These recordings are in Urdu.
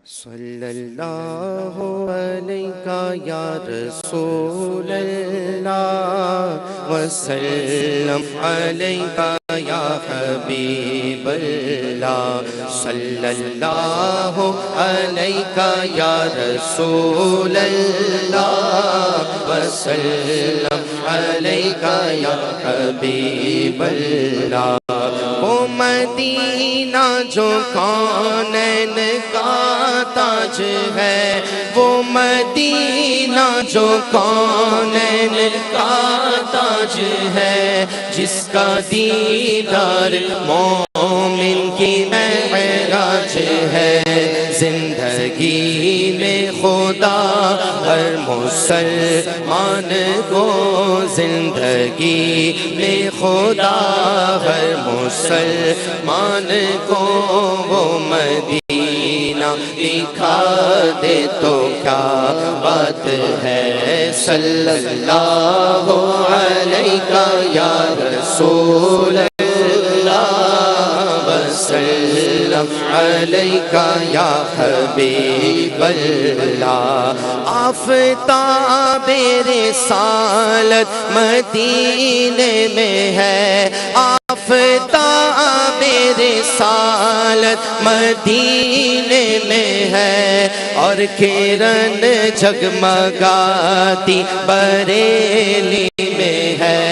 صلی اللہ علیہ یا رسول اللہ وسلم علیہ یا حبیب اللہ صلی اللہ علیہ یا رسول اللہ وسلم علیہ یا حبیب اللہ وہ مدینہ جو کونین کا تاج ہے، وہ مدینہ جو کونین کا تاج ہے، جس کا دیدار مومن کی معراج ہے۔ زندگی میں خدا ہر مسلمان کو، زندگی میں خدا ہر مسلمان کو وہ مدینہ دکھا دے تو کیا بات ہے۔ صلی اللہ علیہ یا رسول اللہ وسلم علیہ یا حبیب اللہ۔ آفتاب رسالت مدینے میں ہے، آفتاب رسالت مدینے میں ہے، اور کرن جگمگاتی بریلی میں ہے۔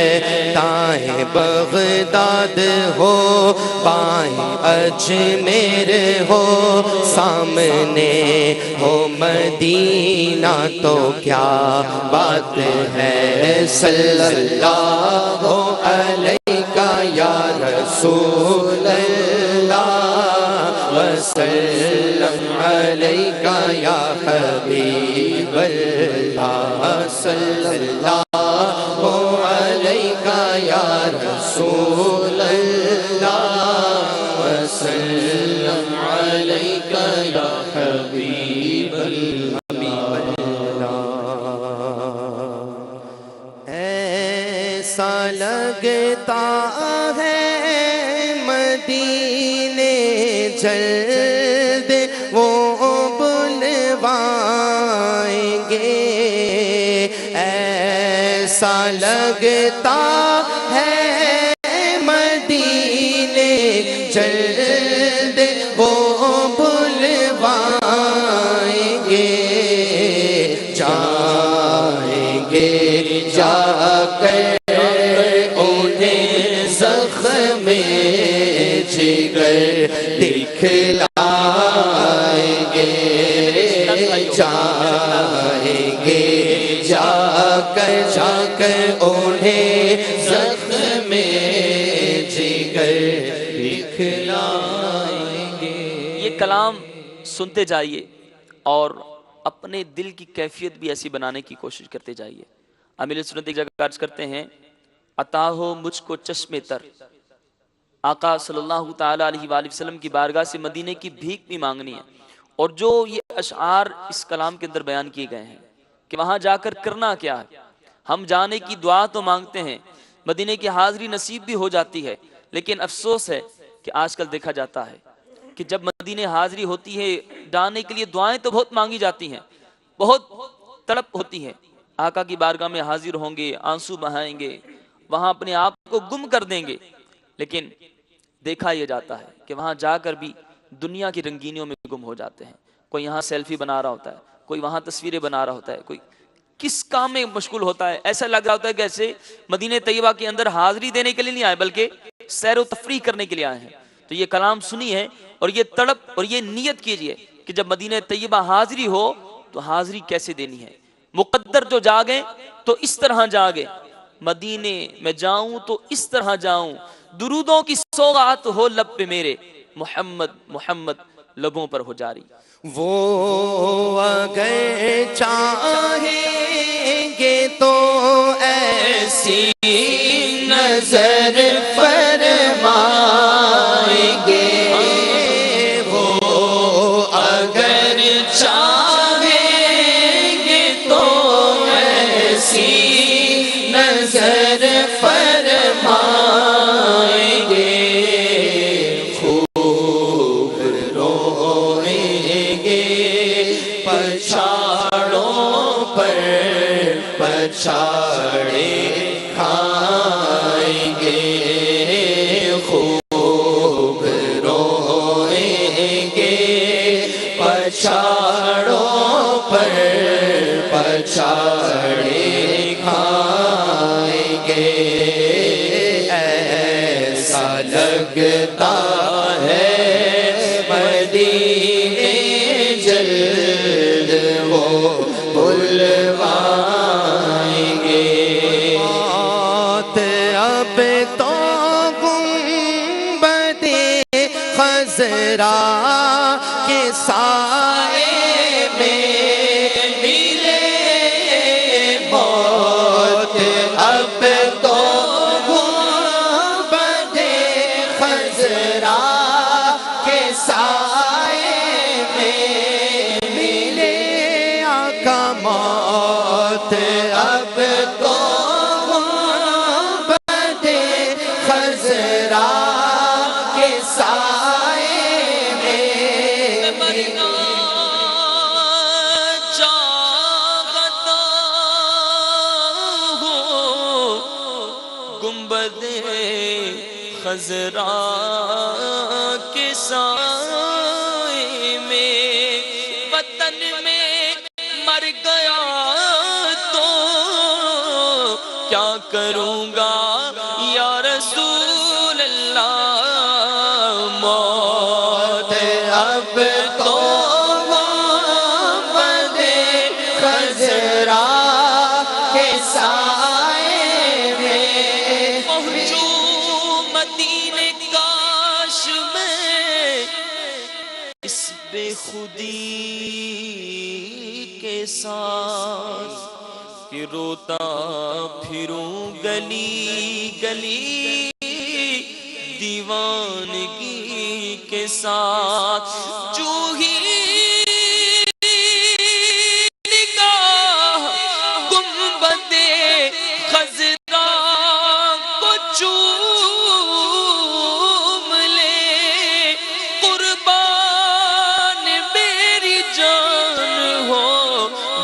دائیں بغداد ہو بائیں اجمیر ہو، سامنے ہو مدینہ تو کیا بات ہے۔ صلی اللہ علیہ یا رسول اللہ وسلم علیہ یا حبیب اللہ صلی اللہ علیہ یا رسول اللہ وسلم علیہ یا حبیب اللہ۔ ایسا لگتا ہے مدینے جلد وہ بلوائیں گے، ایسا لگتا ہے مدینے جلد وہ بلوائیں گے۔ جائیں گے جا کر انہیں زخم جگر دکھلائیں گے، جائیں گے جا کر انہیں زخم جگر دکھلائیں گے۔ یہ کلام سنتے جائیے اور اپنے دل کی کیفیت بھی ایسی بنانے کی کوشش کرتے جائیے۔ امیر سنت ایک جگہ عرض کرتے ہیں، عطا ہو مجھ کو چشم تر، آقا صلی اللہ تعالیٰ علیہ وآلہ وسلم کی بارگاہ سے مدینے کی بھیک بھی مانگنی ہے۔ اور جو یہ اشعار اس کلام کے اندر بیان کیے گئے ہیں کہ وہاں جا کر کرنا کیا ہے، ہم جانے کی دعا تو مانگتے ہیں، مدینے کی حاضری نصیب بھی ہو جاتی ہے، لیکن افسوس ہے کہ آج کل دیکھا جاتا ہے کہ جب مدینے حاضری ہوتی ہے جانے کے لیے دعائیں تو بہت مانگی جاتی ہیں، بہت تڑپ ہوتی ہے، آقا کی بارگاہ میں حاضر ہوں گے، آنسو بہائیں گے، وہاں اپنے آپ کو گم کر دیں گے، لیکن دیکھا یہ جاتا ہے کہ وہاں جا کر بھی دنیا کی رنگینیوں میں گم ہو جاتے ہیں۔ کوئی یہاں سیلفی بنا رہا ہوتا ہے، کوئی وہاں تصویریں بنا رہا ہوتا ہے، کوئی کس کام میں مشغول ہوتا ہے۔ ایسا لگ رہا ہوتا ہے کہ ایسے مدینہ طیبہ کے اندر حاضری دینے کے لیے نہیں آئے بلکہ سیر و تفریح کرنے کے لیے آئے ہیں۔ تو یہ کلام سنی ہے اور یہ تڑپ اور یہ نیت کیجئے کہ جب مدینہ طیبہ حاضری ہو تو حاضری کیسے دینی ہے۔ مقدر جو جاگے تو اس طرح جاگے، مدینے میں جاؤں تو اس طرح جاؤں، درودوں کی سوغات ہو لب پہ میرے، محمد محمد لبوں پر ہو جاری۔ وہ اگر چاہیں گے تو ایسی نظر فرمائیں گے، وہ اگر چاہیں گے تو ایسی نظر فرمائیں گے، خوب روئیں گے پچھاڑوں پر پچھاڑے کھائیں گے، ایسا لگتا ہے مدینے جلد وہ بلوائیں گے۔ موت اب تو گنبد خضرا کے سائے میں ملے، موت اب تو گنبد خضرا کے سائے میں ملے، آقا موت اب تو گنبد خضرا کے سائے میں مرنا چاہتا ہوں گنبد خضرا کے سائے میں، وطن میں مر گیا تو کیا کروں گا یا رسول اللہ، موت اب تو گنبد خضرا کے سائے میں پہنچوں مدینے کاش میں اس بے خودی کے ساتھ، کہ روتا پھروں گلی گلی دیوانگی کے ساتھ، جو ہی نگاہ گنبد خضرا کو چوم لے، قربان میری جان ہو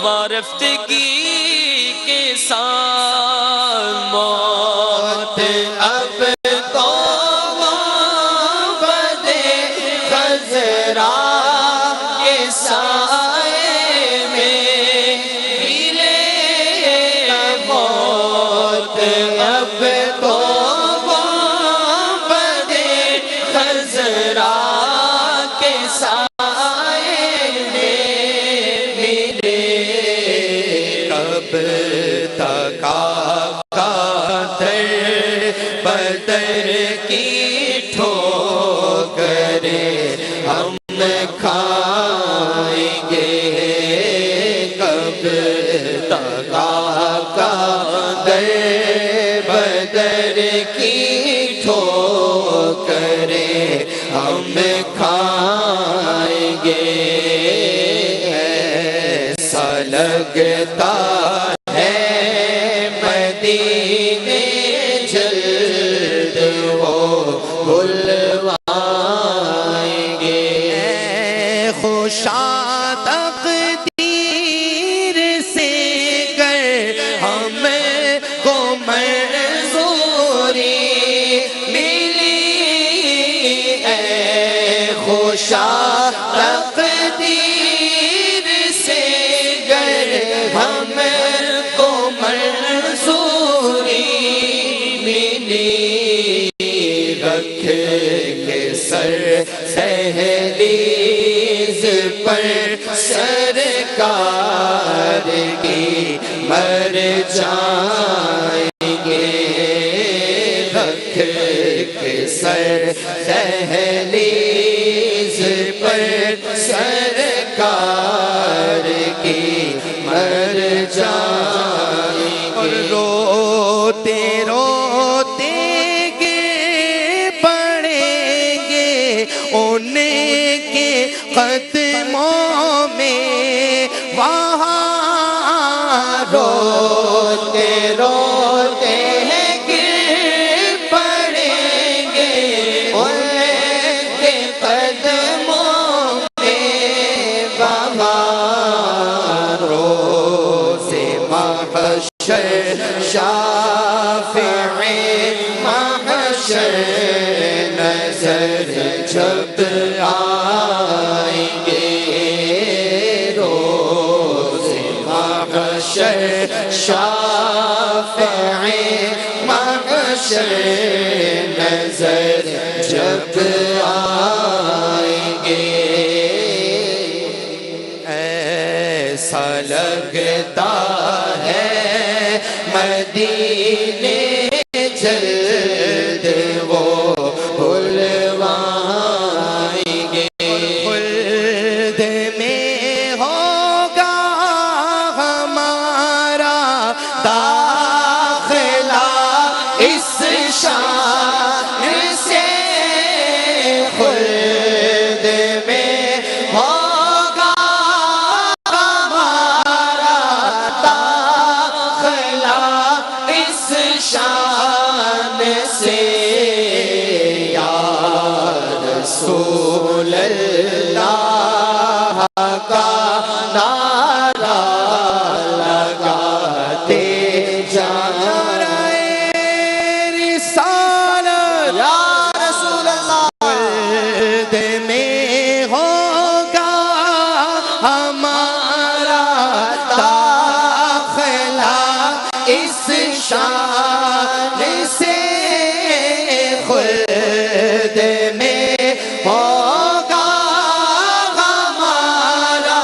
وارفتگی کے ساتھ، موت اب تو گنبد خضرا کے سائے میں ملے، موت اب تو گنبد خضرا کے سائے میں ملے، کب تک آقا در بدر کی ٹھوکریں ہم کھائیں گے، کب تک آقا در بدر کی ٹھوکریں ہم کھائیں گے، ایسا لگتا ہے مدینے جلد وہ بلوائیں گے، اے خوشا تقدیر سے گر ہم کو منظوری ملی، اے خوشا تقدیر سے گر ہم کو منظوری ملی، رکھ کے سر دہلیز پر سرکار کی مر جائیں گے، رکھ کے سر دہلیز پر سرکار کی مر جائیں گے، اور روتے روتے گر پڑیں گے ان کے قدموں میں، وہاں روتے روتے گر پڑیں گے ان کے قدموں میں، وہاں روز محشر شافع محشر نظر جب آئیں گے، محشر شافع محشر نظر جب آئیں گے ایسا لگتا ہے مدینے جلد وہ بلوائیں گے خلد میں ہوگا ہمارا داخلہ اس شان سے خلد میں ہوگا ہمارا داخلہ اس شان سے یا رسول اللہ کا نعرہ لگاتے جانا رسالت یا رسول اللہ خلد میں ہوگا ہمارا داخلہ اس شان سے خلد میں ہوگا ہمارا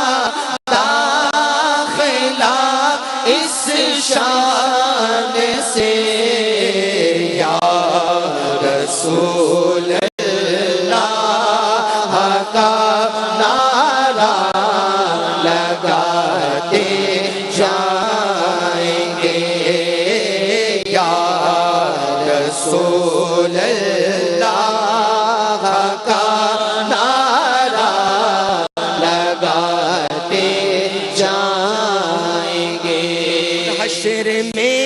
داخلہ اس شان سے یا رسول اللہ کا نعرہ لگاتے جائیں گے یا رسول اللہ کا نعرہ لگاتے جائیں گے حشر میں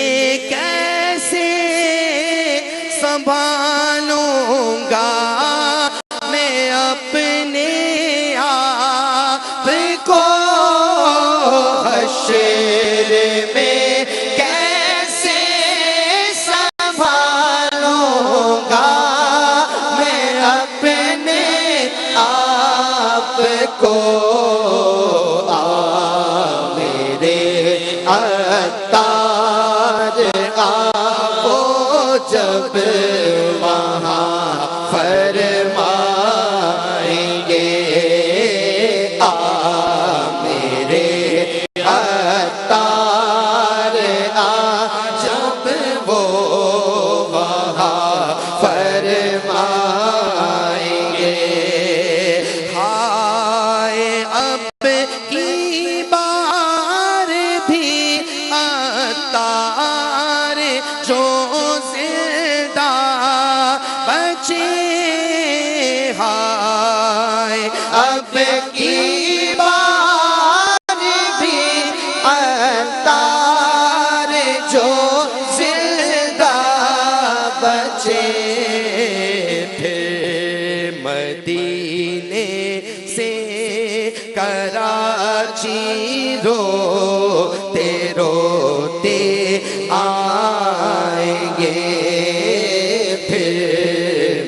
کیسے سنبھالوں گا میں اپنے آپ کو حشر میں کیسے سنبھالوں گا میں اپنے آپ کو میرے عطار وہ جب وہاں فرمائیں گے میرے عطار جب وہ وہاں فرمائیں گے ہائے اب کی بار بھی عطار جو زندہ بچے ہائے اب کی بار بھی عطار جو زندہ بچے پھر مدینے سے کراچی روتے روتے آئیں گے پھر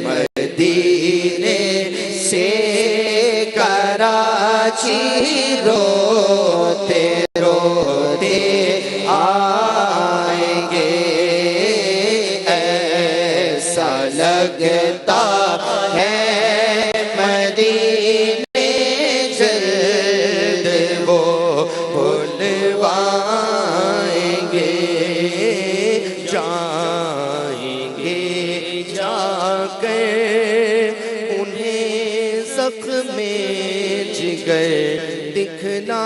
مدینے سے کراچی روتے روتے آئیں گے ایسا لگتا ہے مدینے جلد وہ بلوائیں گے جائیں گے جا کر انہیں زخم جگر دکھنا